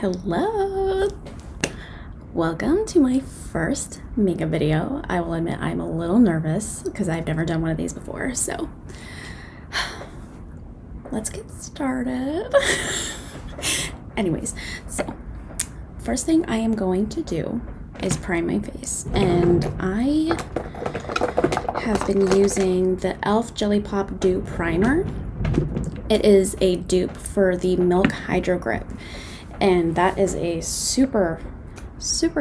Hello! Welcome to my first makeup video. I will admit I'm a little nervous because I've never done one of these before, so let's get started. Anyways, so first thing I am going to do is prime my face, and I have been using the e.l.f. Jelly Pop Dew Primer. It is a dupe for the Milk Hydro Grip, and that is a super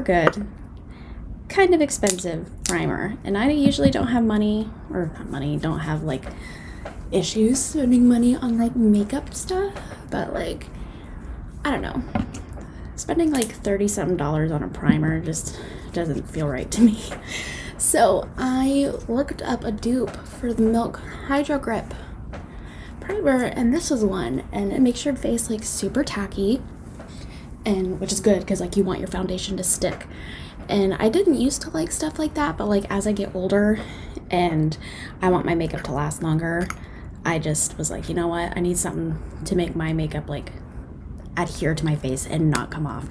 good, kind of expensive primer. And I usually don't have money, or not money, don't have like issues spending money on like makeup stuff, but like, I don't know, spending like $30-something on a primer just doesn't feel right to me. So I looked up a dupe for the Milk Hydro Grip primer, and this was one, and it makes your face like super tacky, and which is good because like you want your foundation to stick. And I didn't used to like stuff like that, but like as I get older and I want my makeup to last longer, I just was like, you know what, I need something to make my makeup like adhere to my face and not come off.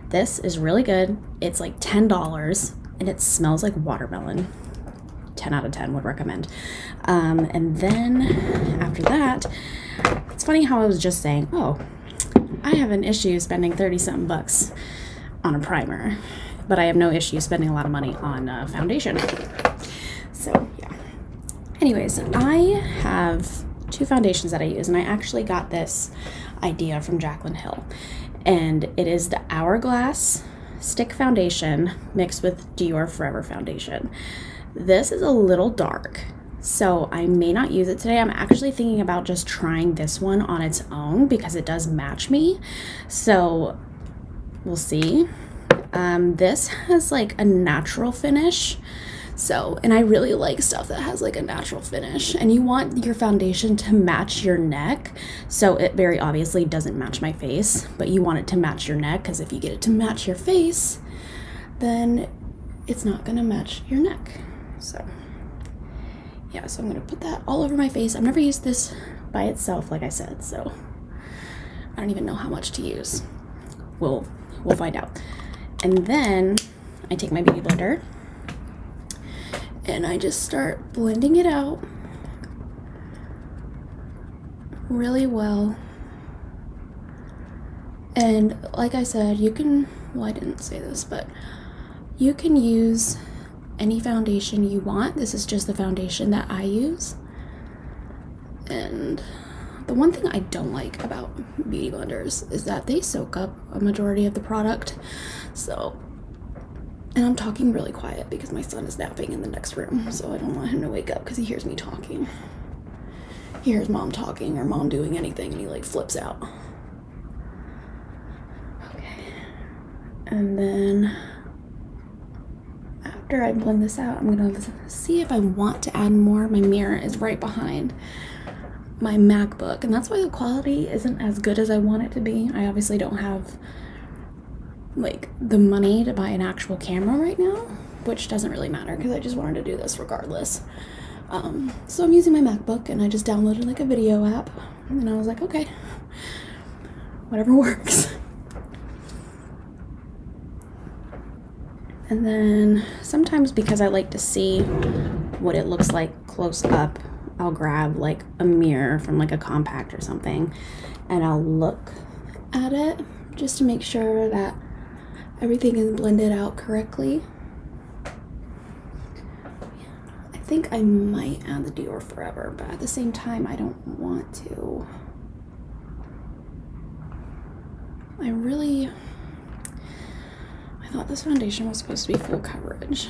This is really good. It's like $10 and it smells like watermelon. 10 out of 10 would recommend. And then after that, it's funny how I was just saying, oh, I have an issue spending 30-something bucks on a primer, but I have no issue spending a lot of money on foundation. So yeah. Anyways, I have two foundations that I use, and I actually got this idea from Jaclyn Hill, and it is the Hourglass Stick Foundation mixed with Dior Forever Foundation. This is a little dark, so I may not use it today. I'm actually thinking about just trying this one on its own because it does match me, so we'll see. This has like a natural finish, so, and I really like stuff that has like a natural finish, and you want your foundation to match your neck, so it very obviously doesn't match my face, but you want it to match your neck, because if you get it to match your face, then it's not gonna match your neck. So yeah, so I'm gonna put that all over my face. I've never used this by itself, like I said, so I don't even know how much to use. We'll find out. And then I take my beauty blender and I just start blending it out really well. And like I said, you can, well, I didn't say this, but you can use any foundation you want. This is just the foundation that I use. And the one thing I don't like about beauty blenders is that they soak up a majority of the product. So, and I'm talking really quiet because my son is napping in the next room, so I don't want him to wake up because he hears me talking. He hears mom talking or mom doing anything and he like flips out. Okay. And then after I blend this out, I'm gonna see if I want to add more. My mirror is right behind my MacBook, and that's why the quality isn't as good as I want it to be. I obviously don't have like the money to buy an actual camera right now, which doesn't really matter because I just wanted to do this regardless. So I'm using my MacBook, and I just downloaded like a video app, and I was like, okay, whatever works. And then sometimes, because I like to see what it looks like close up, I'll grab like a mirror from like a compact or something, and I'll look at it just to make sure that everything is blended out correctly. I think I might add the Dior Forever, but at the same time, I don't want to. I thought this foundation was supposed to be full coverage.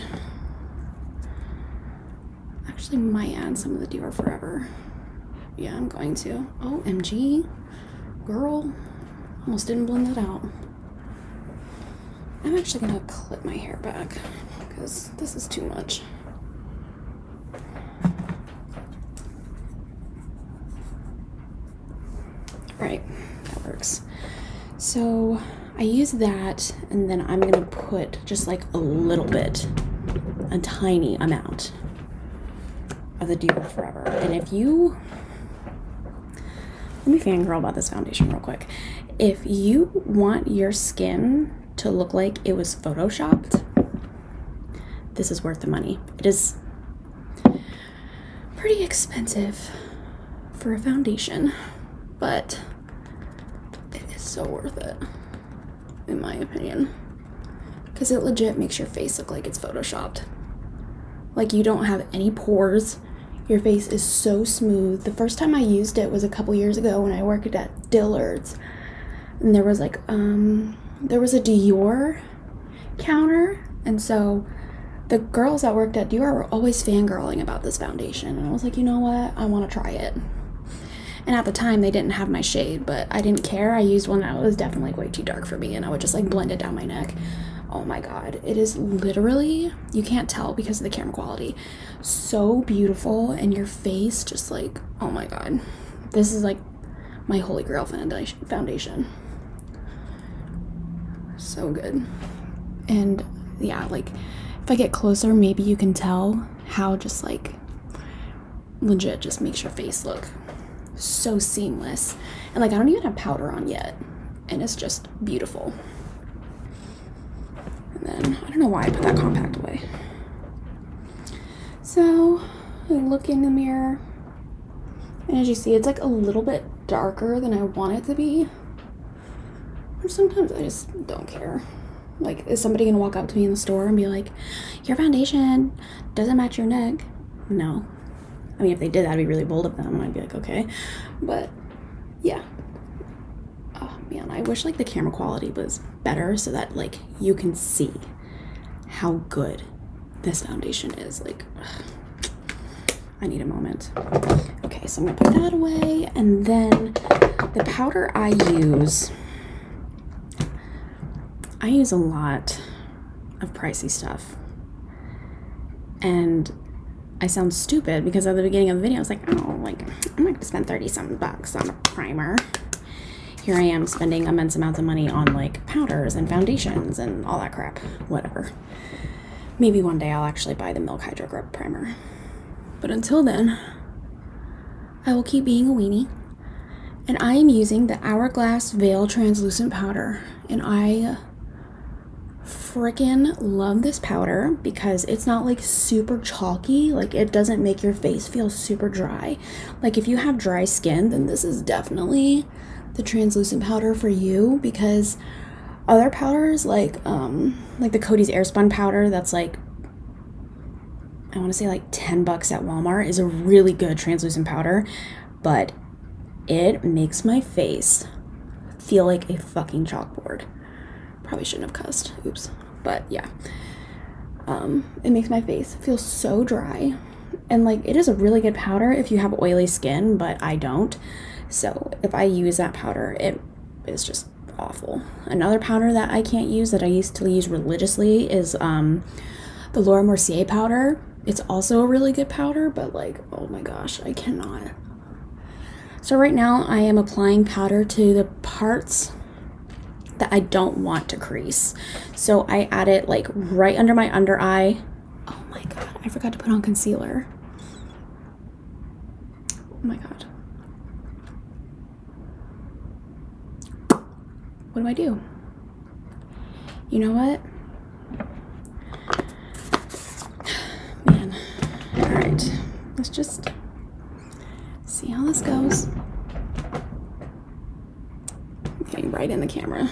Actually might add some of the Dior Forever. Yeah, I'm going to. OMG, girl, almost didn't blend that out. I'm actually gonna clip my hair back because this is too much. Right, that works. So I use that, and then I'm gonna put just like a little bit, a tiny amount of the Dior Forever. And if you let me fangirl about this foundation real quick. If you want your skin to look like it was photoshopped, this is worth the money. It is pretty expensive for a foundation, but it is so worth it, in my opinion, because it legit makes your face look like it's photoshopped. Like, you don't have any pores. Your face is so smooth. The first time I used it was a couple years ago when I worked at Dillard's, and there was like there was a Dior counter, and so the girls that worked at Dior were always fangirling about this foundation, and I was like, you know what, I want to try it. And at the time they didn't have my shade, but I didn't care. I used one that was definitely way too dark for me, and I would just like blend it down my neck. Oh my god, it is literally, you can't tell because of the camera quality, so beautiful, and your face just like, oh my god, this is like my holy grail foundation. So good. And yeah, like if I get closer, maybe you can tell how just like legit just makes your face look so seamless. And like, I don't even have powder on yet, and it's just beautiful. And then I don't know why I put that compact away. So I look in the mirror, and as you see, it's like a little bit darker than I want it to be. Or sometimes I just don't care. Like, is somebody gonna walk up to me in the store and be like, your foundation doesn't match your neck? No. I mean, if they did, that'd be really bold of them. I'd be like, okay. But yeah. Oh man, I wish like the camera quality was better so that like you can see how good this foundation is. Like, ugh, I need a moment. Okay, so I'm gonna put that away, and then the powder I use a lot of pricey stuff, and I sound stupid because at the beginning of the video I was like, oh, like I'm not gonna spend 30-something bucks on a primer. Here I am spending immense amounts of money on like powders and foundations and all that crap. Whatever. Maybe one day I'll actually buy the Milk Hydro Grip primer. But until then, I will keep being a weenie. And I am using the Hourglass Veil Translucent Powder. And I freaking love this powder because it's not like super chalky. Like, it doesn't make your face feel super dry. Like, if you have dry skin, then this is definitely the translucent powder for you, because other powders like the Coty's Airspun powder that's like, I want to say like 10 bucks at Walmart, is a really good translucent powder, but it makes my face feel like a fucking chalkboard. Probably shouldn't have cussed, oops. But yeah, it makes my face feel so dry, and like, it is a really good powder if you have oily skin, but I don't. So if I use that powder, it is just awful. Another powder that I can't use that I used to use religiously is the Laura Mercier powder. It's also a really good powder, but like, oh my gosh, I cannot. So right now I am applying powder to the parts that I don't want to crease. So I add it like right under my under eye. Oh my god, I forgot to put on concealer. Oh my god. What do I do? You know what? Man. Alright. Let's just see how this goes. I'm getting right in the camera.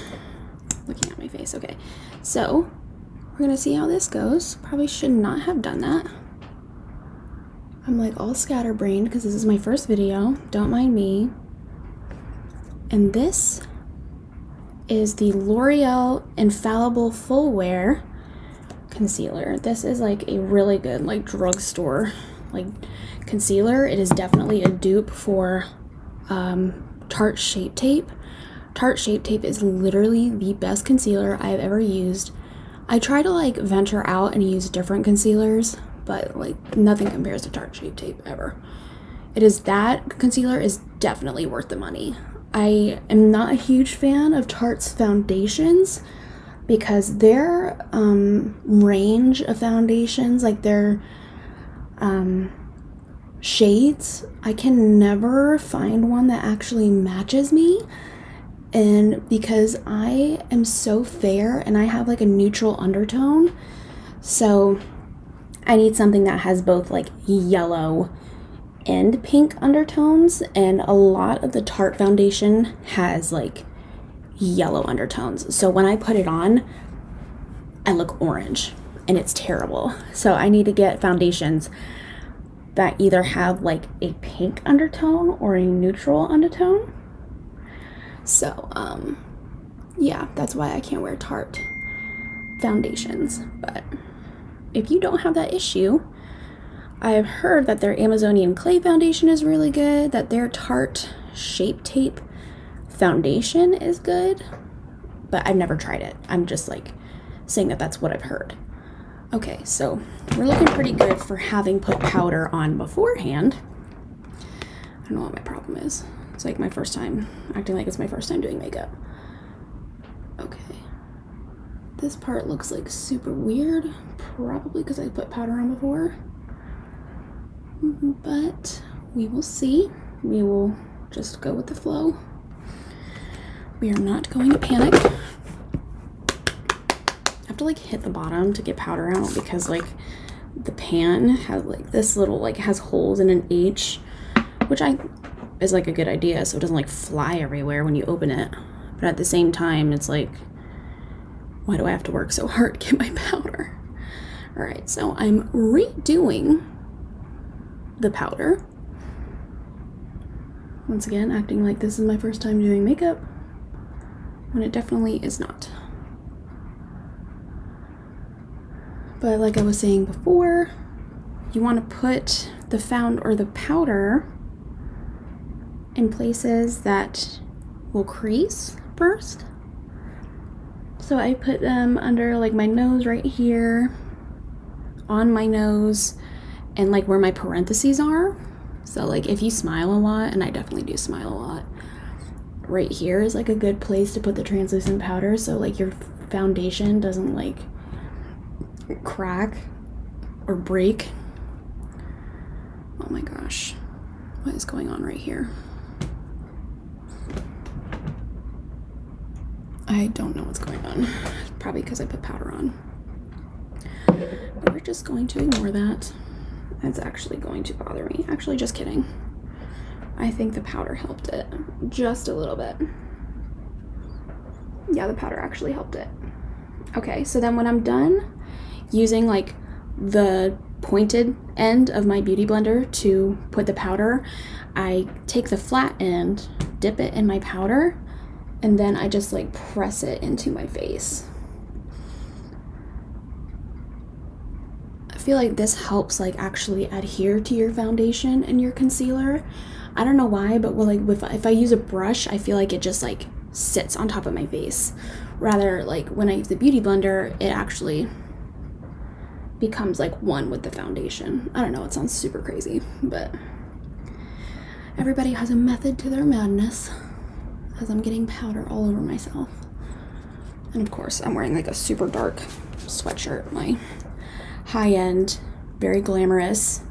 Looking at my face. Okay. So, we're gonna see how this goes. Probably should not have done that. I'm like all scatterbrained because this is my first video. Don't mind me. And this is the L'Oreal Infallible Full Wear concealer. This is like a really good like drugstore like concealer. It is definitely a dupe for Tarte Shape Tape. Tarte Shape Tape is literally the best concealer I've ever used. I try to like venture out and use different concealers, but like nothing compares to Tarte Shape Tape ever. That concealer is definitely worth the money. I am not a huge fan of Tarte's foundations because their range of foundations, like their shades, I can never find one that actually matches me. And because I am so fair and I have like a neutral undertone, so I need something that has both like yellow and pink undertones, and a lot of the Tarte foundation has like yellow undertones. So when I put it on, I look orange and it's terrible. So I need to get foundations that either have like a pink undertone or a neutral undertone. So, yeah, that's why I can't wear Tarte foundations. But if you don't have that issue, I've heard that their Amazonian Clay foundation is really good, that their Tarte Shape Tape foundation is good, but I've never tried it. I'm just like saying that that's what I've heard. Okay, so we're looking pretty good for having put powder on beforehand. I don't know what my problem is. It's like my first time, acting like it's my first time doing makeup. Okay. This part looks like super weird, probably because I put powder on before. But we will see. We will just go with the flow. We are not going to panic. I have to like hit the bottom to get powder out because like the pan has like this little, like has holes in an H, which is like a good idea so it doesn't like fly everywhere when you open it. But at the same time, it's like, why do I have to work so hard to get my powder? All right, so I'm redoing the powder. Once again, acting like this is my first time doing makeup, when it definitely is not. But like I was saying before, you want to put the powder in places that will crease first. So I put them under like my nose right here, on my nose, and like where my parentheses are. So like if you smile a lot, and I definitely do smile a lot, right here is like a good place to put the translucent powder so like your foundation doesn't like crack or break. Oh my gosh, what is going on right here? I don't know what's going on. Probably because I put powder on. But we're just going to ignore that. That's actually going to bother me. Actually, just kidding. I think the powder helped it just a little bit. Yeah, the powder actually helped it. Okay, so then when I'm done using like the pointed end of my beauty blender to put the powder, I take the flat end, dip it in my powder, and then I just like press it into my face. I feel like this helps like actually adhere to your foundation and your concealer. I don't know why, but like if I use a brush, I feel like it just like sits on top of my face. Rather, like when I use the beauty blender, it actually becomes like one with the foundation. I don't know, it sounds super crazy, but everybody has a method to their madness. As I'm getting powder all over myself. And of course, I'm wearing like a super dark sweatshirt, my high-end, very glamorous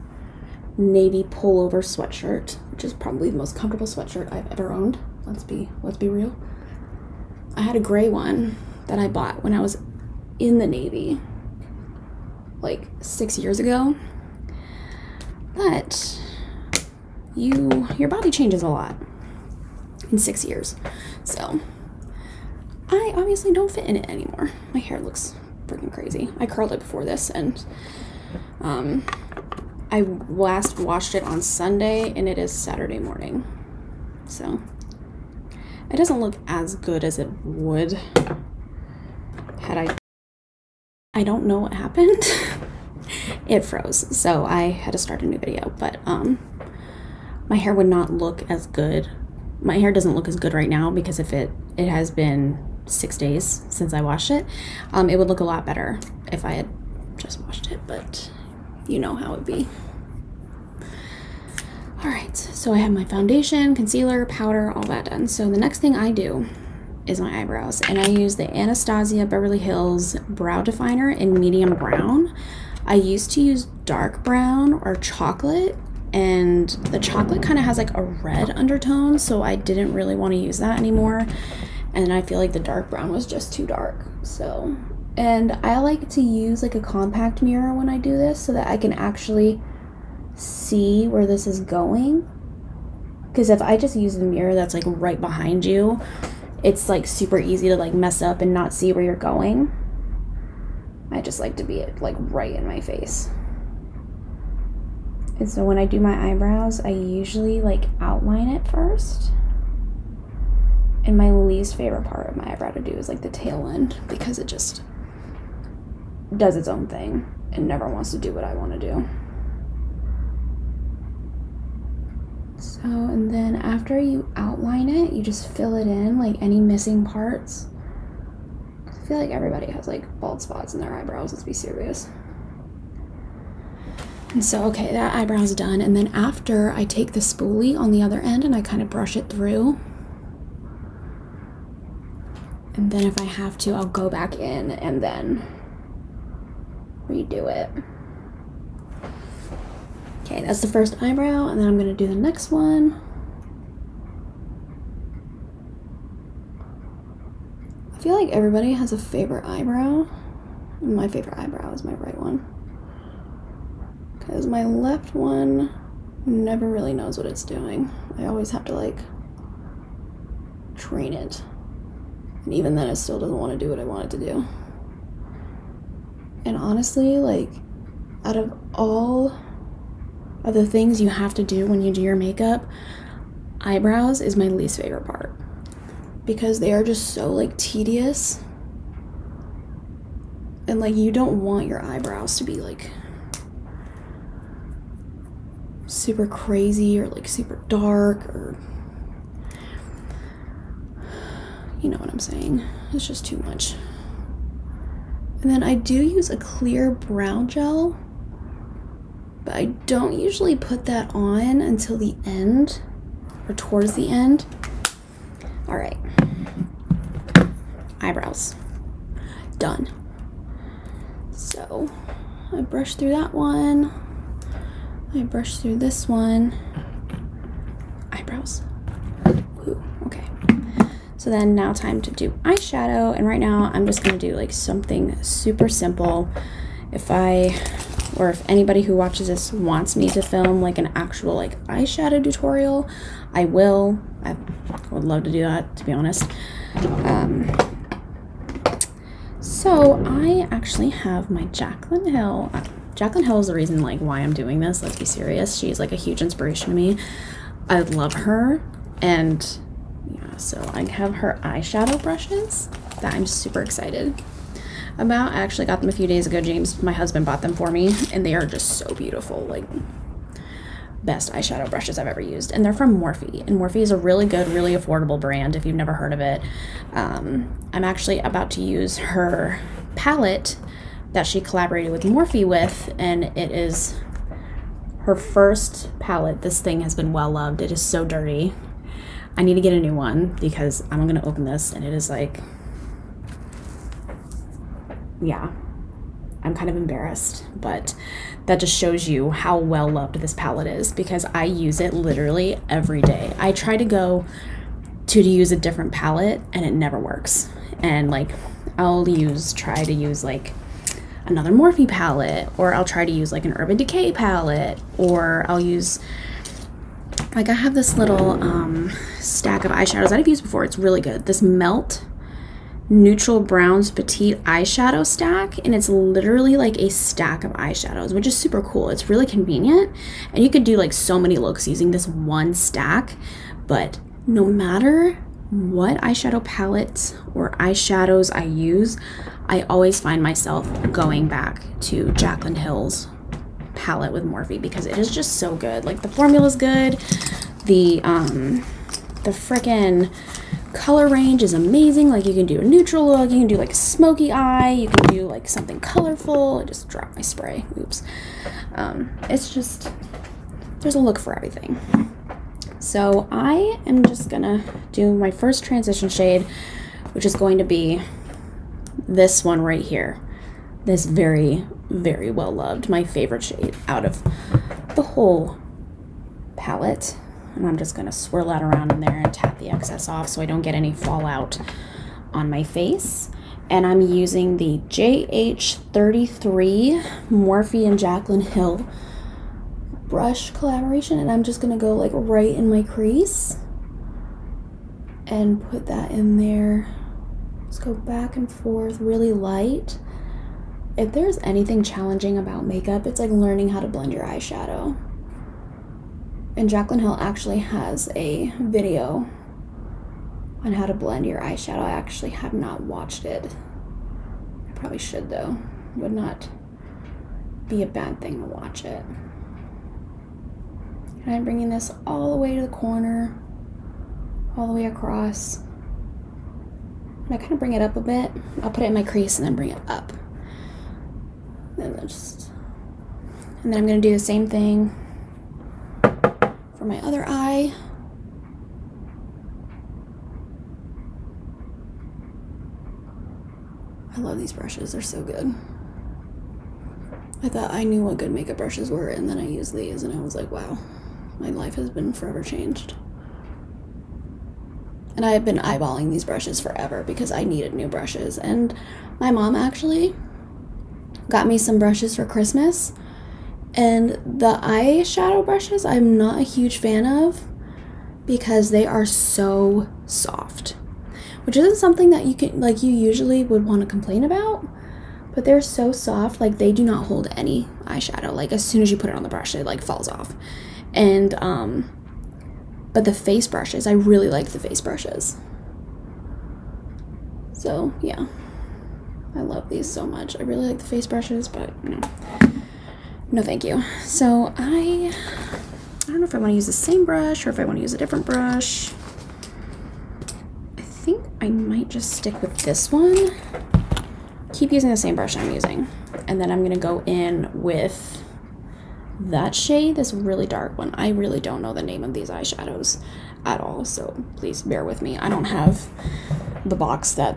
navy pullover sweatshirt, which is probably the most comfortable sweatshirt I've ever owned. Let's be real. I had a gray one that I bought when I was in the Navy like 6 years ago. But your body changes a lot in 6 years. So I obviously don't fit in it anymore. My hair looks freaking crazy. I curled it before this, and I last washed it on Sunday, and it is Saturday morning. So it doesn't look as good as it would had I don't know what happened. It froze, so I had to start a new video, but my hair would not look as good. My hair doesn't look as good right now because if it has been 6 days since I washed it. It would look a lot better if I had just washed it, but you know how it'd be. Alright, so I have my foundation, concealer, powder, all that done. So the next thing I do is my eyebrows, and I use the Anastasia Beverly Hills Brow Definer in medium brown. I used to use dark brown or chocolate, and the chocolate kind of has like a red undertone, so I didn't really want to use that anymore. And I feel like the dark brown was just too dark. So, and I like to use like a compact mirror when I do this so that I can actually see where this is going. Because if I just use the mirror that's like right behind you, it's like super easy to like mess up and not see where you're going. I just like to be like right in my face. And so when I do my eyebrows, I usually like outline it first. And my least favorite part of my eyebrow to do is like the tail end, because it just does its own thing and never wants to do what I want to do. So, and then after you outline it, you just fill it in, like any missing parts. I feel like everybody has like bald spots in their eyebrows, let's be serious. And so, okay, that eyebrow's done. And then after, I take the spoolie on the other end and I kind of brush it through. And then if I have to, I'll go back in and then redo it. Okay, that's the first eyebrow, and then I'm gonna do the next one. I feel like everybody has a favorite eyebrow. My favorite eyebrow is my right one, because my left one never really knows what it's doing. I always have to like train it. And even then, it still doesn't want to do what I want it to do. And honestly, like, out of all of the things you have to do when you do your makeup, eyebrows is my least favorite part. Because they are just so, like, tedious. And, like, you don't want your eyebrows to be, like, super crazy or, like, super dark or... You know what I'm saying. It's just too much. And then I do use a clear brow gel, but I don't usually put that on until the end or towards the end. All right. Eyebrows. Done. So I brush through that one. I brush through this one. Eyebrows. Ooh, okay. So then now time to do eyeshadow, and right now I'm just gonna do like something super simple. If anybody who watches this wants me to film like an actual like eyeshadow tutorial, I will. I would love to do that, to be honest. So I actually have my Jaclyn Hill. Jaclyn Hill is the reason like why I'm doing this, let's be serious. She's like a huge inspiration to me. I love her, and yeah, so I have her eyeshadow brushes that I'm super excited about. I actually got them a few days ago. James, my husband, bought them for me, and they are just so beautiful. Like, best eyeshadow brushes I've ever used. And they're from Morphe, and Morphe is a really good, really affordable brand if you've never heard of it. I'm actually about to use her palette that she collaborated with Morphe with, and it is her first palette. This thing has been well loved. It is so dirty. I need to get a new one because I'm gonna open this and it is like, yeah, I'm kind of embarrassed, but that just shows you how well loved this palette is because I use it literally every day. I try to go to use a different palette and it never works. And like, I'll try to use like another Morphe palette, or I'll try to use like an Urban Decay palette, or I'll use, like, I have this little stack of eyeshadows that I've used before. It's really good. This Melt Neutral Browns Petite eyeshadow stack, and it's literally like a stack of eyeshadows, which is super cool. It's really convenient, and you could do like so many looks using this one stack. But no matter what eyeshadow palettes or eyeshadows I use, I always find myself going back to Jaclyn Hill's palette with Morphe because it is just so good. Like, the formula's good, the frickin' color range is amazing. Like, you can do a neutral look, you can do like a smoky eye, you can do like something colorful. I just dropped my spray, oops. It's just, there's a look for everything. So I am just gonna do my first transition shade, which is going to be this one right here. This very, very well loved, my favorite shade out of the whole palette, and I'm just going to swirl that around in there and tap the excess off so I don't get any fallout on my face. And I'm using the JH33 Morphe and Jaclyn Hill brush collaboration, and I'm just going to go like right in my crease and put that in there. Just go back and forth really light. If there's anything challenging about makeup, it's like learning how to blend your eyeshadow. And Jaclyn Hill actually has a video on how to blend your eyeshadow. I actually have not watched it. I probably should though. Would not be a bad thing to watch it. And I'm bringing this all the way to the corner, all the way across. And I kind of bring it up a bit. I'll put it in my crease and then bring it up. And then I'm going to do the same thing for my other eye. I love these brushes, they're so good. I thought I knew what good makeup brushes were, and then I used these and I was like, wow, my life has been forever changed. And I have been eyeballing these brushes forever because I needed new brushes. And my mom actually got me some brushes for Christmas, and the eyeshadow brushes I'm not a huge fan of because they are so soft, which isn't something that you usually would want to complain about, but they're so soft, like they do not hold any eyeshadow. Like as soon as you put it on the brush, it like falls off. And but the face brushes, I really like the face brushes. So yeah, I love these so much. I really like the face brushes, but no thank you. So I don't know if I want to use the same brush or if I want to use a different brush. I think I might just stick with this one. Keep using the same brush I'm using. And then I'm going to go in with that shade, this really dark one. I really don't know the name of these eyeshadows at all, so please bear with me. I don't have the box that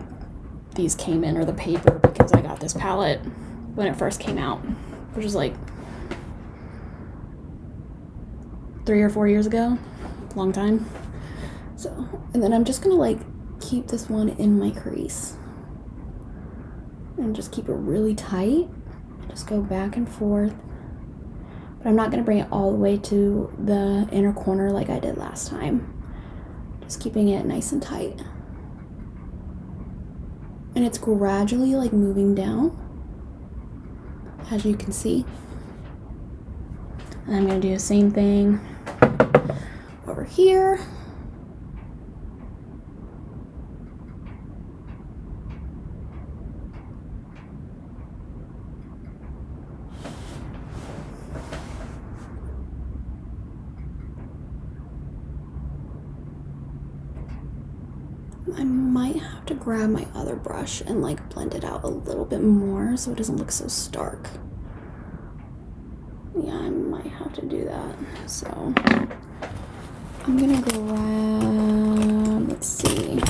these came in or the paper because I got this palette when it first came out, which was like 3 or 4 years ago. Long time. So, and then I'm just gonna like keep this one in my crease and just keep it really tight. Just go back and forth, but I'm not gonna bring it all the way to the inner corner like I did last time. Just keeping it nice and tight. And it's gradually like moving down, as you can see. And I'm gonna do the same thing over here. I might have to grab my other brush and like blend it out a little bit more so it doesn't look so stark. Yeah, I might have to do that. So I'm gonna grab, let's see,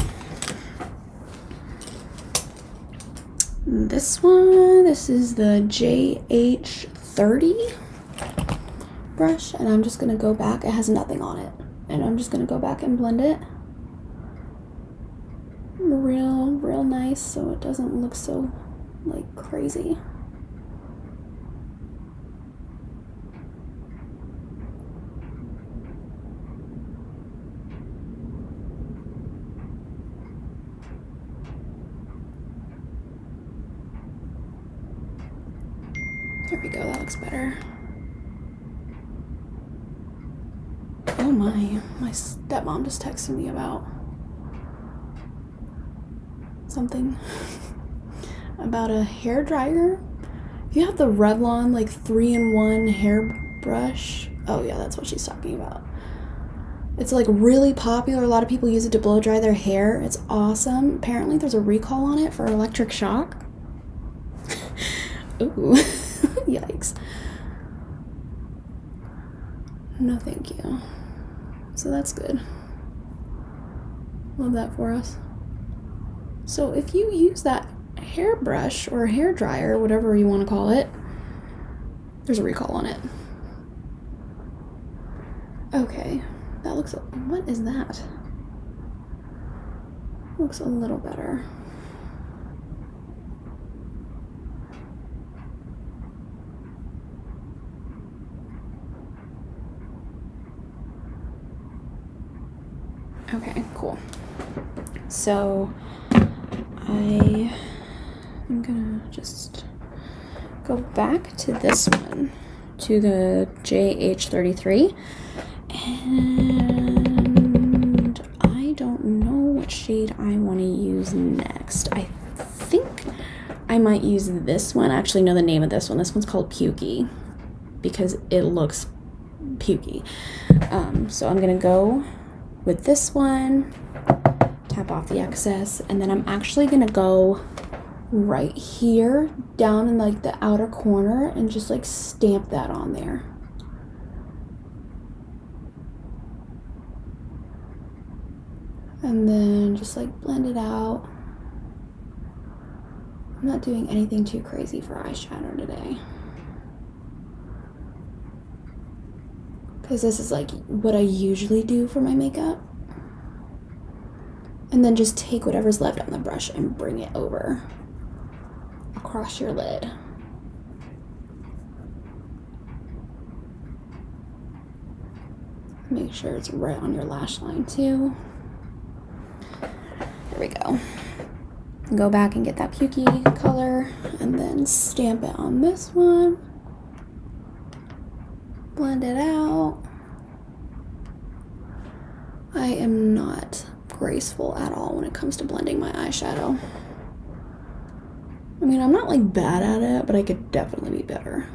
this one. This is the JH30 brush, and I'm just gonna go back. It has nothing on it, and I'm just gonna go back and blend it real nice so it doesn't look so like crazy. There we go, that looks better. Oh my stepmom just texted me about something about a hair dryer. If you have the Revlon like 3-in-1 hair brush, oh yeah, that's what she's talking about. It's like really popular. A lot of people use it to blow dry their hair. It's awesome. Apparently there's a recall on it for electric shock. Ooh. Yikes. No thank you. So that's good. Love that for us. So if you use that hairbrush or hair dryer, whatever you want to call it, there's a recall on it. Okay, that looks, what is that? Looks a little better. Okay, cool. So I'm gonna just go back to this one, to the JH33, and I don't know what shade I want to use next. I think I might use this one. I actually know the name of this one. This one's called Pukey because it looks pukey. So I'm gonna go with this one, tap off the excess, and then I'm actually gonna go right here down in like the outer corner and just like stamp that on there. And then just like blend it out. I'm not doing anything too crazy for eyeshadow today, because this is like what I usually do for my makeup. And then just take whatever's left on the brush and bring it over across your lid. Make sure it's right on your lash line too. There we go. Go back and get that Pukey color and then stamp it on this one. Blend it out. I am not graceful at all when it comes to blending my eyeshadow. I mean, I'm not like bad at it, but I could definitely be better.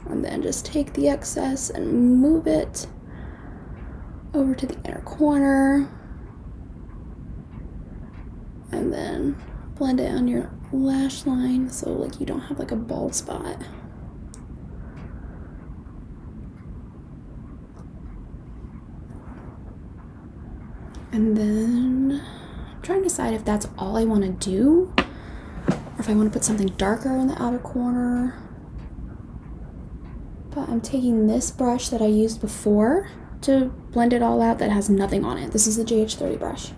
And then just take the excess and move it over to the inner corner. And then blend it on your lash line so like you don't have like a bald spot. And then I'm trying to decide if that's all I want to do or if I want to put something darker in the outer corner. But I'm taking this brush that I used before to blend it all out that has nothing on it. This is the JH30 brush.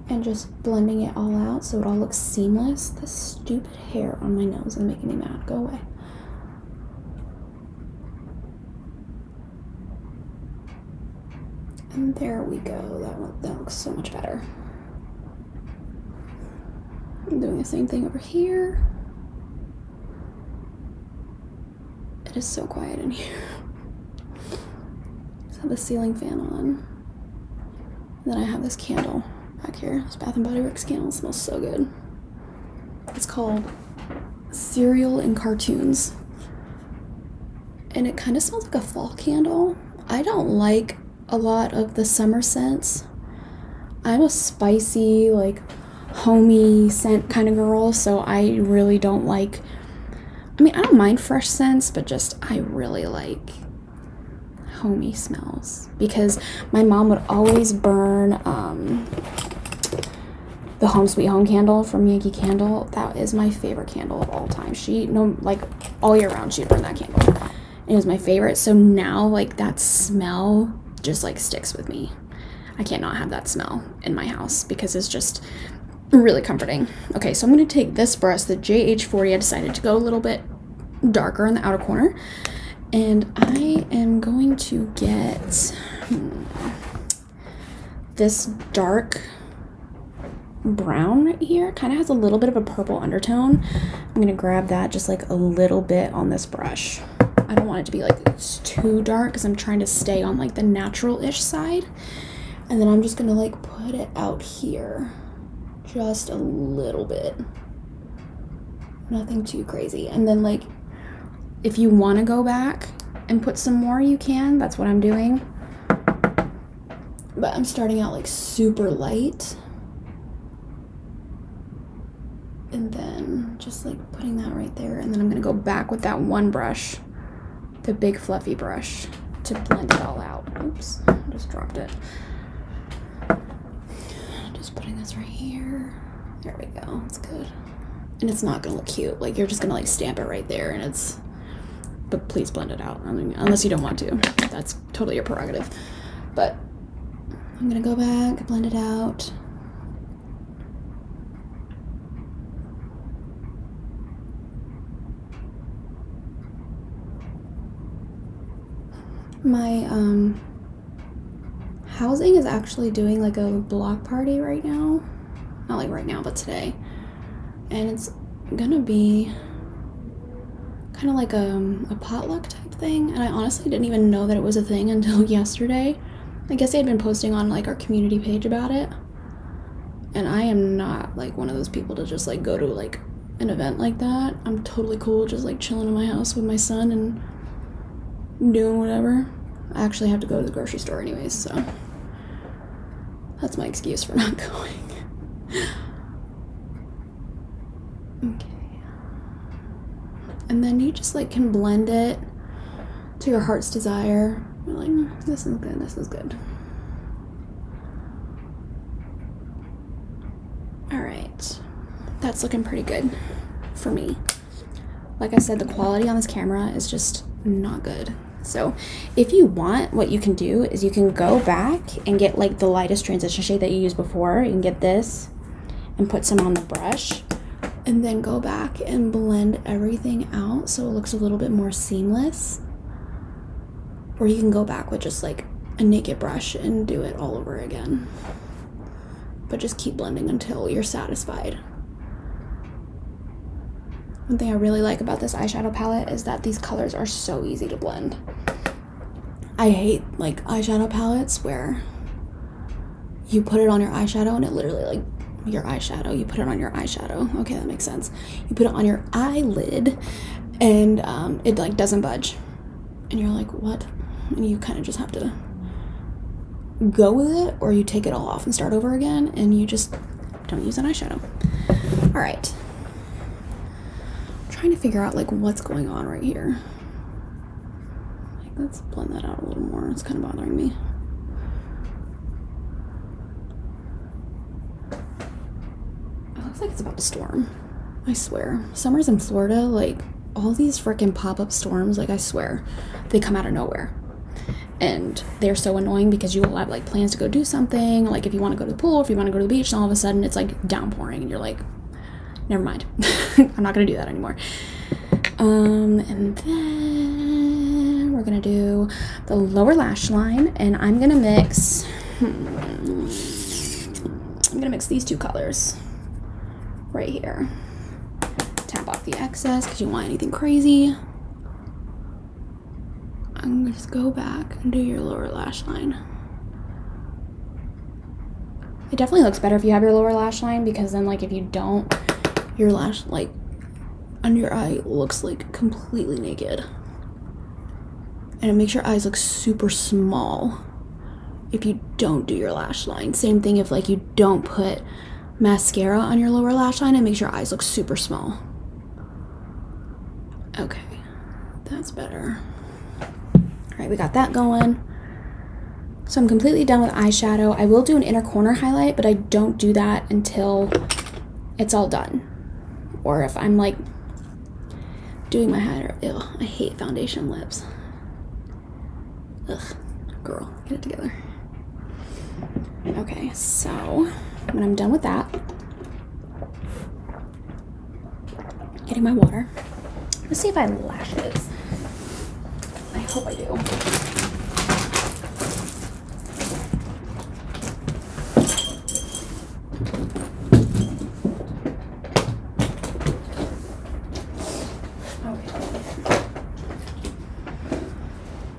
And just blending it all out so it all looks seamless. This stupid hair on my nose is making me mad. Go away. And there we go. That looks so much better. I'm doing the same thing over here. It is so quiet in here. Just have the ceiling fan on. And then I have this candle back here. This Bath & Body Works candle smells so good. It's called Cereal and Cartoons. And it kind of smells like a fall candle. I don't like a lot of the summer scents. I'm a spicy, like, homey scent kind of girl, so I really don't like, I mean, I don't mind fresh scents, but just I really like homey smells, because my mom would always burn the Home Sweet Home candle from Yankee Candle. That is my favorite candle of all time. Like all year round she'd burn that candle. It was my favorite. So now like that smell just like sticks with me. I can't not have that smell in my house because it's just really comforting. Okay, so I'm going to take this brush, the JH40. I decided to go a little bit darker in the outer corner. And I am going to get this dark brown right here. Kind of has a little bit of a purple undertone. I'm going to grab that just like a little bit on this brush. I don't want it to be like it's too dark because I'm trying to stay on like the natural-ish side. And then I'm just going to like put it out here. Just a little bit. Nothing too crazy. And then like if you want to go back and put some more, you can. That's what I'm doing. But I'm starting out like super light. And then just like putting that right there. And then I'm going to go back with that one brush, the big fluffy brush, to blend it all out. Oops, I just dropped it. Just putting this right here. There we go. It's good. And it's not going to look cute. Like you're just going to like stamp it right there and it's but please blend it out. I mean, unless you don't want to. That's totally your prerogative. But I'm gonna go back, blend it out. My housing is actually doing like a block party right now. Not like right now, but today. And it's gonna be kind of like a potluck type thing. And I honestly didn't even know that it was a thing until yesterday. I guess they had been posting on like our community page about it. And I am not like one of those people to just like go to like an event like that. I'm totally cool just like chilling in my house with my son and doing whatever. I actually have to go to the grocery store anyways, so that's my excuse for not going. Okay. And then you just like can blend it to your heart's desire. You're like, this is good, this is good. All right, that's looking pretty good for me. Like I said, the quality on this camera is just not good. So if you want, what you can do is you can go back and get like the lightest transition shade that you used before. You can get this and put some on the brush and then go back and blend everything out so it looks a little bit more seamless. Or you can go back with just like a naked brush and do it all over again. But just keep blending until you're satisfied. One thing I really like about this eyeshadow palette is that these colors are so easy to blend. I hate like eyeshadow palettes where you put it on your eyeshadow and it literally like your eyeshadow, you put it on your eyeshadow. Okay, that makes sense. You put it on your eyelid and it like doesn't budge. And you're like, what? And you kind of just have to go with it, or you take it all off and start over again and you just don't use an eyeshadow. All right. Trying to figure out like what's going on right here. Like, let's blend that out a little more. It's kind of bothering me. It looks like it's about to storm. I swear. Summers in Florida, like all these freaking pop-up storms, like I swear, they come out of nowhere. And they're so annoying because you will have like plans to go do something, like if you want to go to the pool, if you want to go to the beach, and all of a sudden it's like downpouring and you're like, never mind. I'm not gonna do that anymore. And then we're gonna do the lower lash line, and I'm gonna mix these two colors right here. Tap off the excess because you don't want anything crazy. I'm gonna just go back and do your lower lash line. It definitely looks better if you have your lower lash line, because then like if you don't, your lash like under your eye looks like completely naked, and it makes your eyes look super small if you don't do your lash line. Same thing if like you don't put mascara on your lower lash line, it makes your eyes look super small. Okay, that's better. All right, we got that going. So I'm completely done with eyeshadow. I will do an inner corner highlight, but I don't do that until it's all done. Or if I'm like doing my highlighter. Ew, I hate foundation lips. Ugh, girl, get it together. Okay, so when I'm done with that, getting my water. Let's see if I have lashes. I hope I do.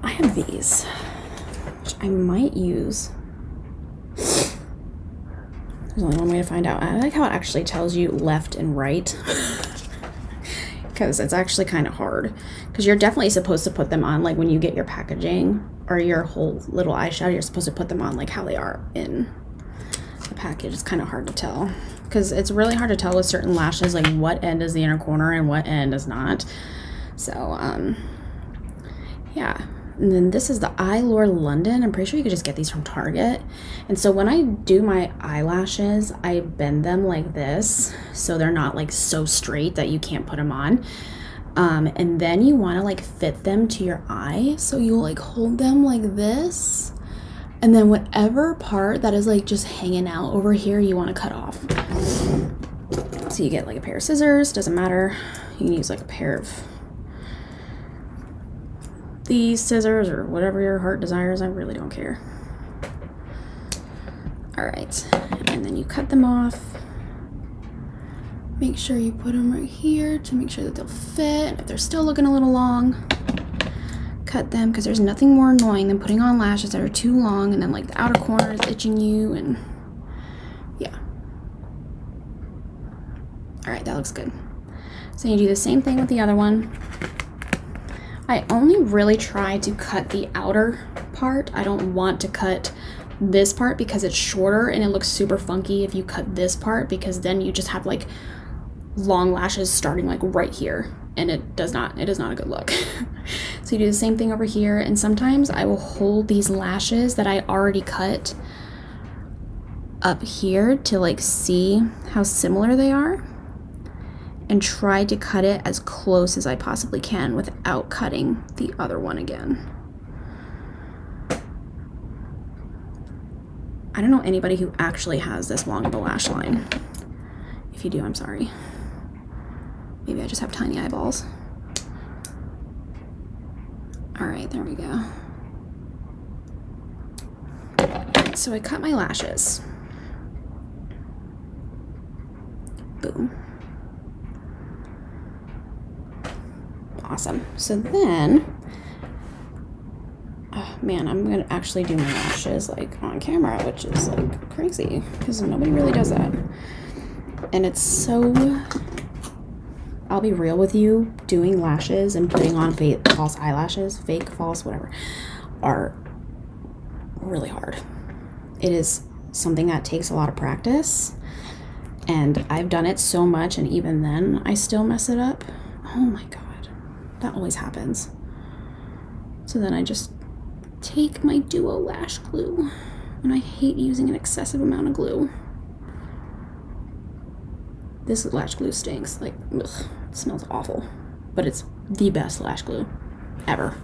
I have these, which I might use. There's only one way to find out. I like how it actually tells you left and right. Because it's actually kind of hard, because you're definitely supposed to put them on like when you get your packaging or your whole little eyeshadow, you're supposed to put them on like how they are in the package. It's kind of hard to tell, because it's really hard to tell with certain lashes like what end is the inner corner and what end is not. So yeah. And then this is the Eyelure London. I'm pretty sure you could just get these from Target. And so when I do my eyelashes, I bend them like this so they're not like so straight that you can't put them on. And then you want to like fit them to your eye. So you'll like hold them like this. And then whatever part that is like just hanging out over here, you want to cut off. So you get like a pair of scissors, doesn't matter. You can use like a pair of these scissors or whatever your heart desires. I really don't care. All right, and then you cut them off. Make sure you put them right here to make sure that they'll fit. If they're still looking a little long, cut them, because there's nothing more annoying than putting on lashes that are too long and then like the outer corner is itching you, and yeah. All right, that looks good. So you do the same thing with the other one. I only really try to cut the outer part. I don't want to cut this part because it's shorter and it looks super funky if you cut this part, because then you just have like long lashes starting like right here, and it is not a good look. So you do the same thing over here, and sometimes I will hold these lashes that I already cut up here to like see how similar they are, and try to cut it as close as I possibly can without cutting the other one again. I don't know anybody who actually has this long of a lash line. If you do, I'm sorry. Maybe I just have tiny eyeballs. All right, there we go. So I cut my lashes. Boom. Awesome. So then, oh man, I'm gonna actually do my lashes like on camera, which is like crazy because nobody really does that. And it's so, I'll be real with you, doing lashes and putting on false eyelashes, fake, false, whatever, are really hard. It is something that takes a lot of practice, and I've done it so much, and even then I still mess it up. Oh my God, that always happens. So then I just take my Duo lash glue, and I hate using an excessive amount of glue. This lash glue stinks, like, ugh, it smells awful, but it's the best lash glue ever.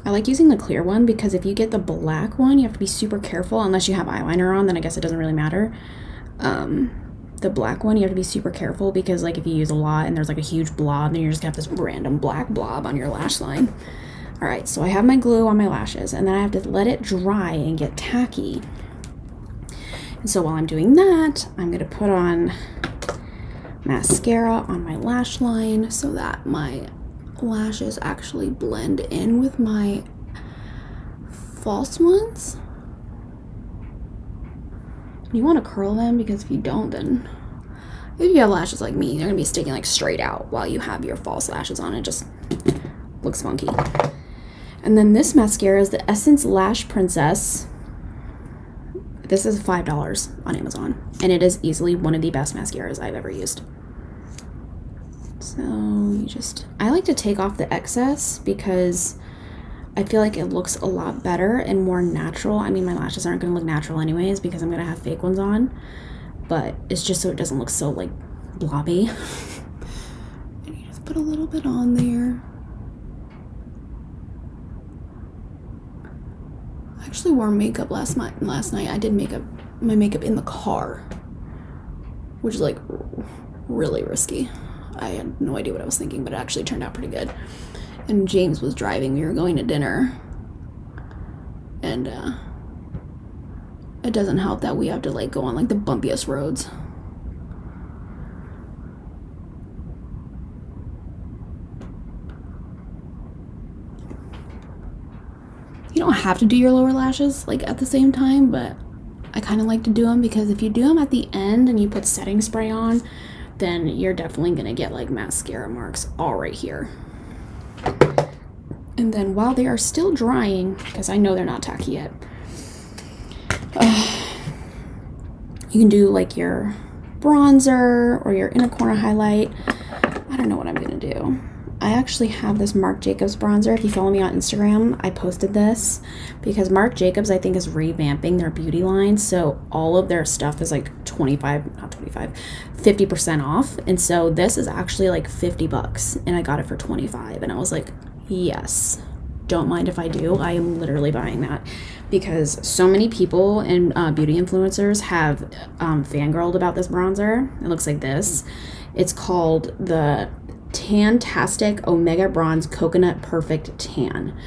I like using the clear one because if you get the black one, you have to be super careful. Unless you have eyeliner on, then I guess it doesn't really matter. The black one, you have to be super careful because like if you use a lot and there's like a huge blob, then you're just gonna have this random black blob on your lash line. All right, so I have my glue on my lashes, and then I have to let it dry and get tacky. And so while I'm doing that, I'm gonna put on mascara on my lash line so that my lashes actually blend in with my false ones. You want to curl them because if you don't, then if you have lashes like me, they're gonna be sticking like straight out while you have your false lashes on. It just looks funky. And then this mascara is the Essence Lash Princess. This is $5 on Amazon, and it is easily one of the best mascaras I've ever used. So you just, I like to take off the excess because I feel like it looks a lot better and more natural. I mean, my lashes aren't going to look natural anyways because I'm going to have fake ones on, but it's just so it doesn't look so like blobby. And you just put a little bit on there. I actually wore makeup last night. I did my makeup in the car, which is like really risky. I had no idea what I was thinking, but it actually turned out pretty good. And James was driving. We were going to dinner, and it doesn't help that we have to like go on like the bumpiest roads. You don't have to do your lower lashes like at the same time, but I kind of like to do them because if you do them at the end and you put setting spray on, then you're definitely gonna get like mascara marks all right here. And then while they are still drying, because I know they're not tacky yet, you can do like your bronzer or your inner corner highlight. I don't know what I'm gonna do. I actually have this Marc Jacobs bronzer. If you follow me on Instagram, I posted this because Marc Jacobs, I think, is revamping their beauty line. So all of their stuff is like 50% off. And so this is actually like $50 and I got it for 25. And I was like, yes, don't mind if I do. I am literally buying that because so many people and beauty influencers have fangirled about this bronzer. It looks like this. It's called the Tantastic Omega Bronze Coconut Perfect Tan,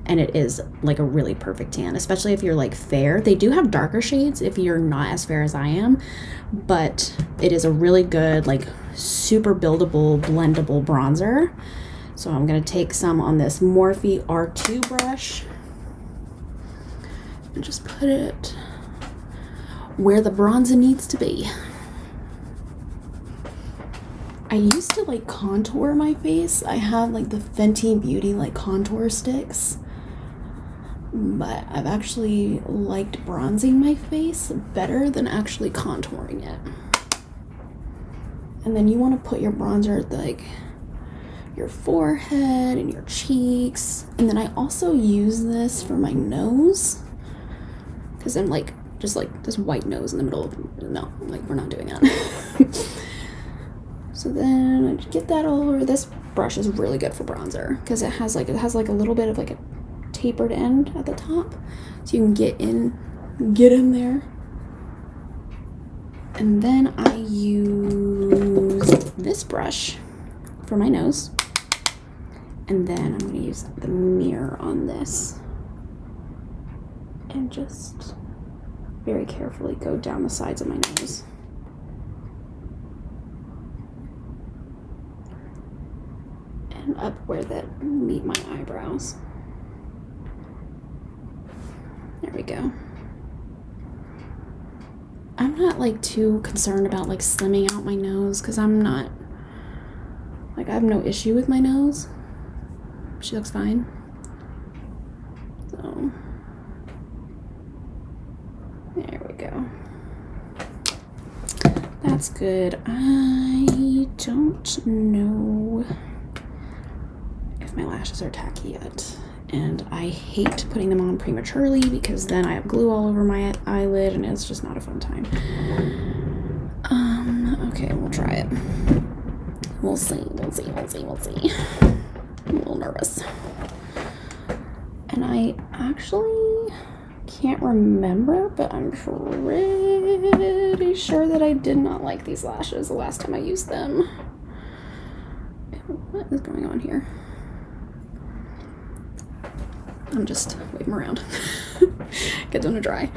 and it is like a really perfect tan, especially if you're like fair. They do have darker shades if you're not as fair as I am, but it is a really good, like, super buildable, blendable bronzer. So I'm gonna take some on this Morphe R2 brush and just put it where the bronzer needs to be. I used to like contour my face. I have like the Fenty Beauty like contour sticks, but I've actually liked bronzing my face better than actually contouring it. And then you want to put your bronzer at like your forehead and your cheeks. And then I also use this for my nose because I'm like just like this white nose in the middle of, no, like we're not doing that. So then I get that all over. This brush is really good for bronzer because it has like a little bit of like a tapered end at the top, so you can get in there. And then I use this brush for my nose, and then I'm going to use the mirror on this and just very carefully go down the sides of my nose. And up where that meet my eyebrows. There we go. I'm not like too concerned about like slimming out my nose because I'm not, like, I have no issue with my nose. She looks fine. So there we go. That's good. I don't know if my lashes are tacky yet, and I hate putting them on prematurely because then I have glue all over my eyelid and it's just not a fun time. Okay, we'll try it. We'll see. I'm a little nervous. And I actually can't remember, but I'm pretty sure that I did not like these lashes the last time I used them. What is going on here? I'm just waving around. Get them to dry.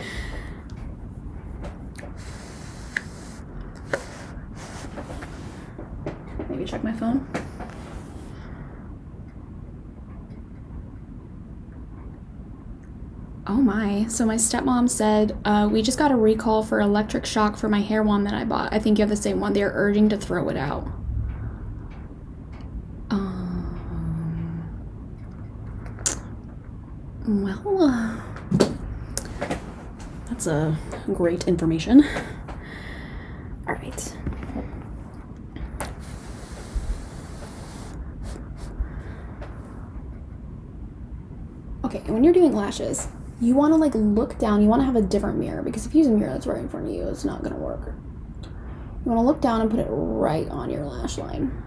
Maybe check my phone. Oh my, so my stepmom said, we just got a recall for electric shock for my hair wand that I bought. I think you have the same one. They're urging to throw it out. Well, that's a great information. All right. Okay, and when you're doing lashes, you want to like look down. You want to have a different mirror because if you use a mirror that's right in front of you, it's not going to work. You want to look down and put it right on your lash line.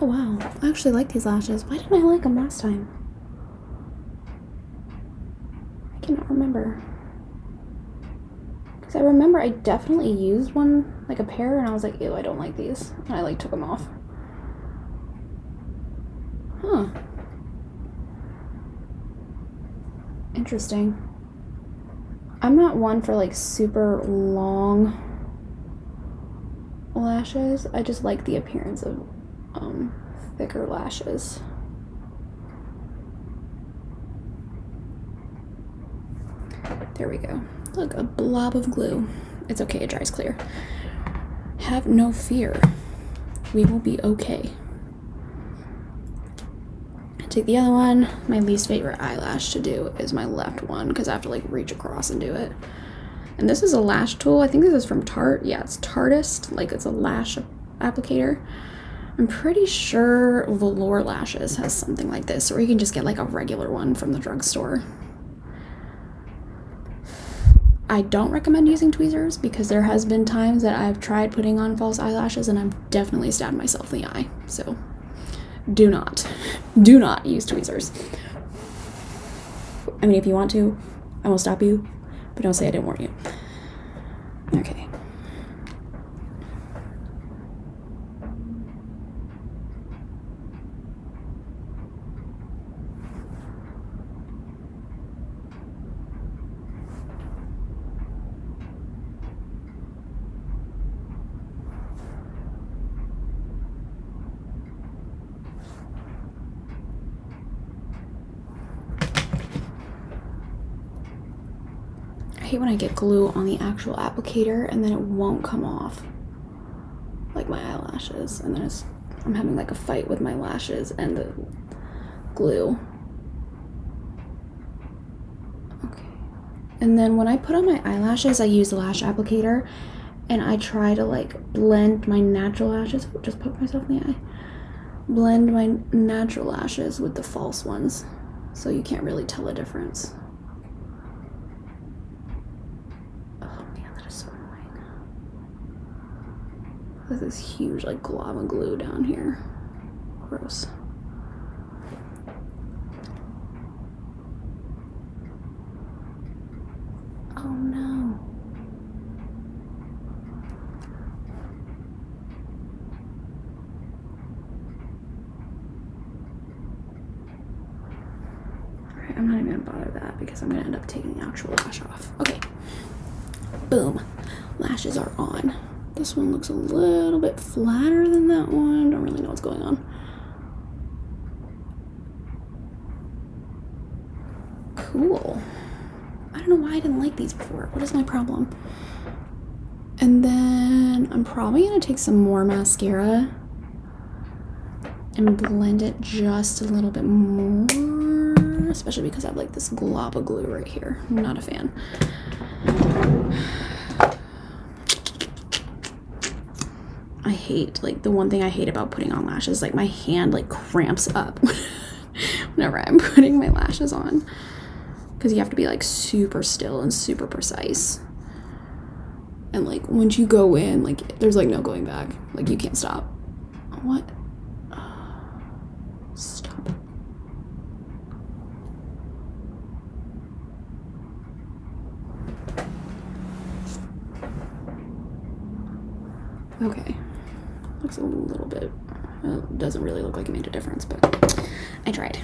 Oh wow, I actually like these lashes. Why didn't I like them last time? I cannot remember. Because I remember I definitely used one, like a pair, and I was like, ew, I don't like these. And I like took them off. Huh. I'm not one for like super long lashes. I just like the appearance of thicker lashes. There we go. Look, a blob of glue. It's okay, it dries clear. Have no fear. We will be okay. Take the other one. My least favorite eyelash to do is my left one because I have to like reach across and do it. And this is a lash tool. I think this is from Tarte. Yeah, it's Tartist. Like, it's a lash applicator. I'm pretty sure Velour Lashes has something like this, or you can just get like a regular one from the drugstore. I don't recommend using tweezers because there has been times that I've tried putting on false eyelashes and I've definitely stabbed myself in the eye. So do not use tweezers. I mean, if you want to, I won't stop you, but don't say I didn't warn you. Okay. I hate when I get glue on the actual applicator and then it won't come off, like my eyelashes, and then I'm having like a fight with my lashes and the glue. Okay. And then when I put on my eyelashes, I use the lash applicator and I try to like blend my natural lashes. Just poke myself in the eye. Blend my natural lashes with the false ones, so you can't really tell the difference. There's this huge like glob of glue down here. Gross. Oh no. Alright, I'm not even gonna bother that because I'm gonna end up taking the actual lash off. Okay. Boom. Lashes are on. This one looks a little bit flatter than that one. Don't really know what's going on. Cool. I don't know why I didn't like these before. What is my problem? And then I'm probably gonna take some more mascara and blend it just a little bit more, especially because I have like this glob of glue right here. I'm not a fan. I hate, like, the one thing I hate about putting on lashes, like, my hand, like, cramps up whenever I'm putting my lashes on. Because you have to be, like, super still and super precise. And, like, once you go in, like, there's, like, no going back. Like, you can't stop. What? Stop. Okay. Looks a little bit, well, it doesn't really look like it made a difference, but I tried.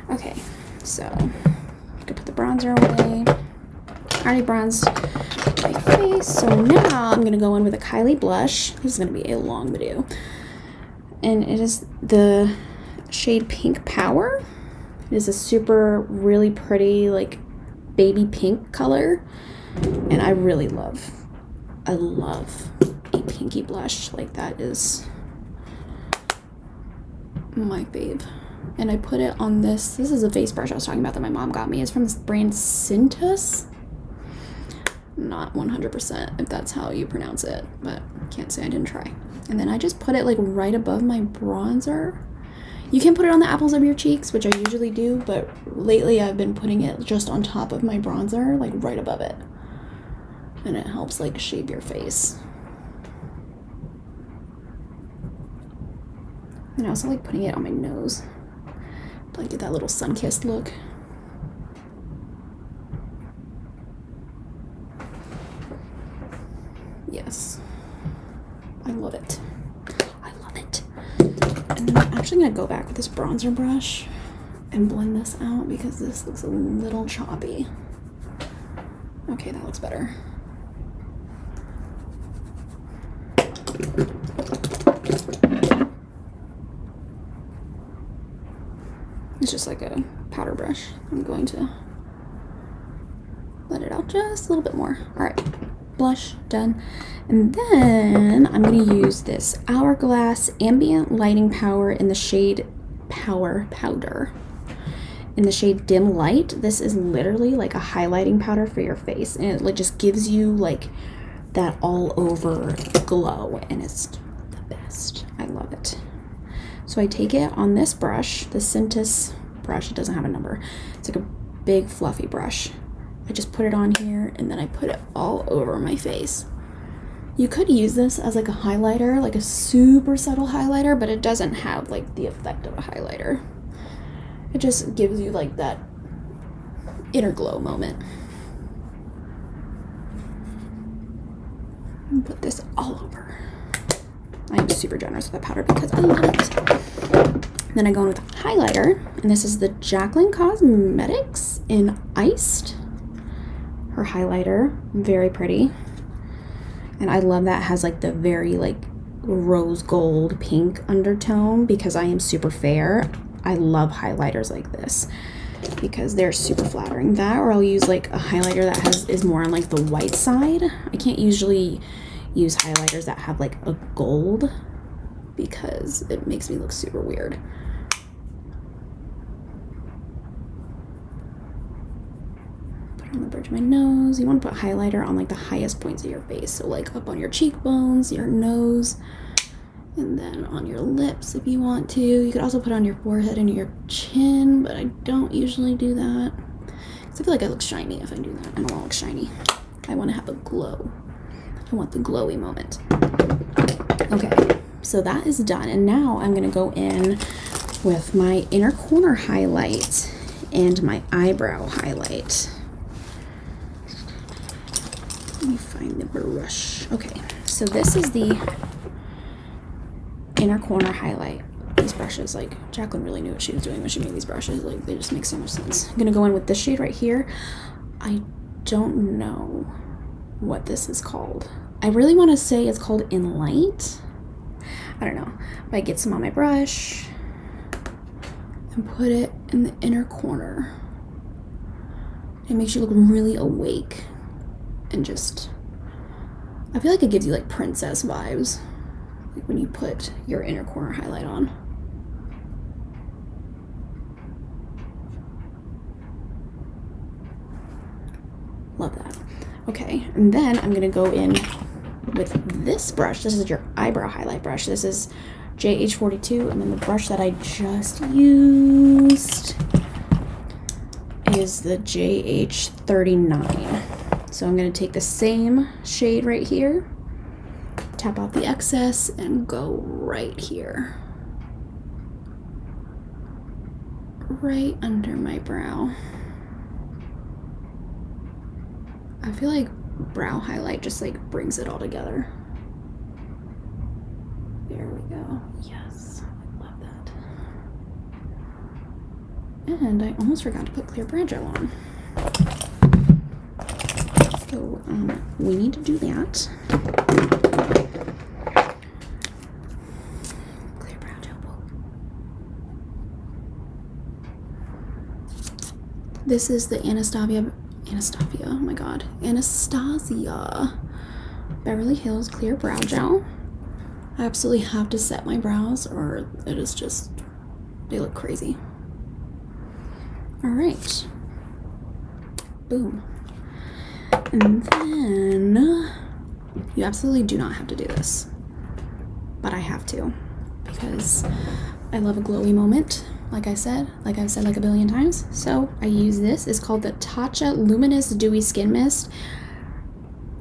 Okay, so I could put the bronzer away. I already bronzed my face, so now I'm gonna go in with a Kylie blush. This is gonna be a long video. And it is the shade Pink Power. It is a super, really pretty, like, baby pink color. And I really love, I love a pinky blush. Like, that is my fave. And I put it on this is a face brush I was talking about that my mom got me. It's from this brand Cintas. Not 100% if that's how you pronounce it, but can't say I didn't try. And then I just put it like right above my bronzer. You can put it on the apples of your cheeks, which I usually do, but lately I've been putting it just on top of my bronzer, like right above it. And it helps like shape your face. And I also like putting it on my nose, like get that little sun-kissed look. Yes, I love it. I love it. And I'm actually gonna go back with this bronzer brush and blend this out because this looks a little choppy. Okay, that looks better. It's just like a powder brush. I'm going to let it out just a little bit more. All right, blush done. And then I'm going to use this Hourglass Ambient Lighting Power in the shade Power Powder. In the shade Dim Light. This is literally like a highlighting powder for your face, and it like just gives you like that all over glow, and it's the best. I love it. So I take it on this brush, the Cintas brush. It doesn't have a number. It's like a big fluffy brush. I just put it on here, and then I put it all over my face. You could use this as like a highlighter, like a super subtle highlighter, but it doesn't have like the effect of a highlighter. It just gives you like that inner glow moment. And put this all over. I'm super generous with the powder because I love it. Then I go in with a highlighter, and this is the Jaclyn Cosmetics in Iced. Her highlighter, very pretty. And I love that it has like the very like rose gold pink undertone because I am super fair. I love highlighters like this because they're super flattering. That, or I'll use like a highlighter that is more on like the white side. I can't usually use highlighters that have like a gold because it makes me look super weird. Put it on the bridge of my nose. You want to put highlighter on like the highest points of your face, so like up on your cheekbones, your nose, and then on your lips if you want to. You could also put it on your forehead and your chin, but I don't usually do that because I feel like I look shiny if I do that. I don't want to look shiny. I want to have a glow. I want the glowy moment. Okay, so that is done, and now I'm going to go in with my inner corner highlight and my eyebrow highlight. Let me find the brush. Okay, so this is the inner corner highlight. These brushes, like, Jaclyn really knew what she was doing when she made these brushes. Like, they just make so much sense. I'm gonna go in with this shade right here. I don't know what this is called. I really want to say it's called In Light. I don't know. But I get some on my brush and put it in the inner corner. It makes you look really awake and just, I feel like it gives you like princess vibes. Like when you put your inner corner highlight on. Love that. Okay, and then I'm gonna go in with this brush. This is your eyebrow highlight brush. This is JH42, and then the brush that I just used is the JH39. So I'm gonna take the same shade right here, tap out the excess, and go right here. Right under my brow. I feel like brow highlight just like brings it all together. There we go. Yes, I love that. And I almost forgot to put clear brow gel on. So we need to do that. Clear brow gel. This is the Anastasia, oh my god, Anastasia Beverly Hills Clear Brow Gel. I absolutely have to set my brows or it is just, they look crazy. All right, boom. And then you absolutely do not have to do this, but I have to because I love a glowy moment. Like I've said like a billion times. So I use this. It's called the Tatcha Luminous Dewy Skin Mist.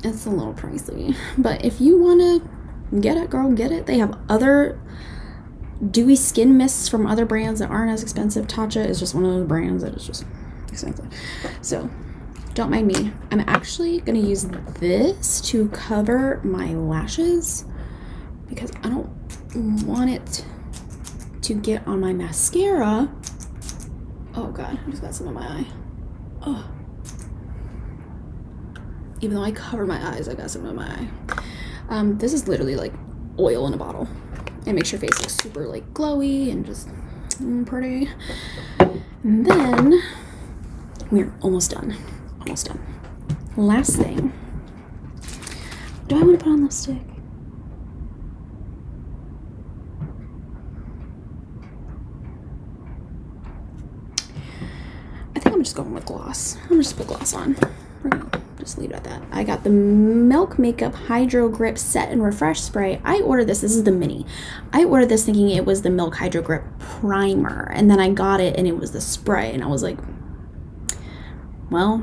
It's a little pricey, but if you want to get it, girl, get it. They have other dewy skin mists from other brands that aren't as expensive. Tatcha is just one of those brands that is just expensive. So don't mind me. I'm actually going to use this to cover my lashes because I don't want it to get on my mascara. Oh god, I just got some in my eye. Oh. Even though I cover my eyes, I got some in my eye. This is literally like oil in a bottle. It makes your face look super like glowy and just pretty. And then we're almost done. Almost done. Last thing. Do I want to put on lipstick? I think I'm just going with gloss. I'm just put gloss on. We're gonna just leave it at that. I got the Milk Makeup Hydro Grip Set and Refresh Spray. I ordered this. This is the mini. I ordered this thinking it was the Milk Hydro Grip Primer, and then I got it and it was the spray, and I was like, well,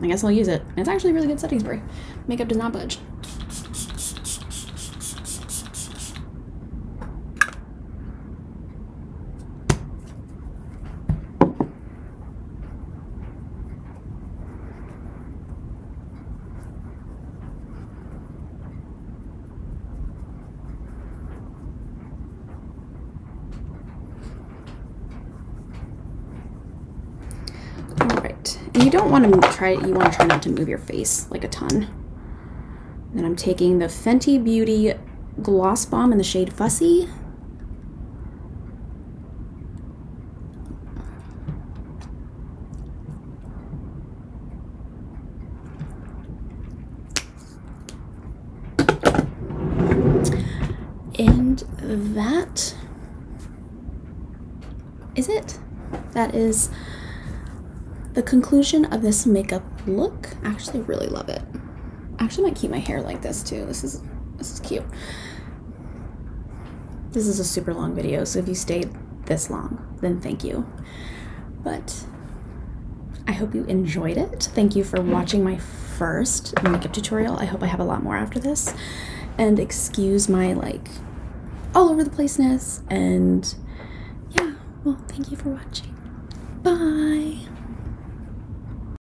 I guess I'll use it. It's actually a really good setting spray. Makeup does not budge. Alright, and you don't want to try, you want to try not to move your face like a ton. Then I'm taking the Fenty Beauty Gloss Bomb in the shade Fussy. And that is it. That is the conclusion of this makeup look. I actually really love it. I actually might keep my hair like this too. This is cute. This is a super long video, so if you stayed this long, then thank you. But I hope you enjoyed it. Thank you for watching my first makeup tutorial. I hope I have a lot more after this. And excuse my like all over the placeness. And yeah, well, thank you for watching. Bye.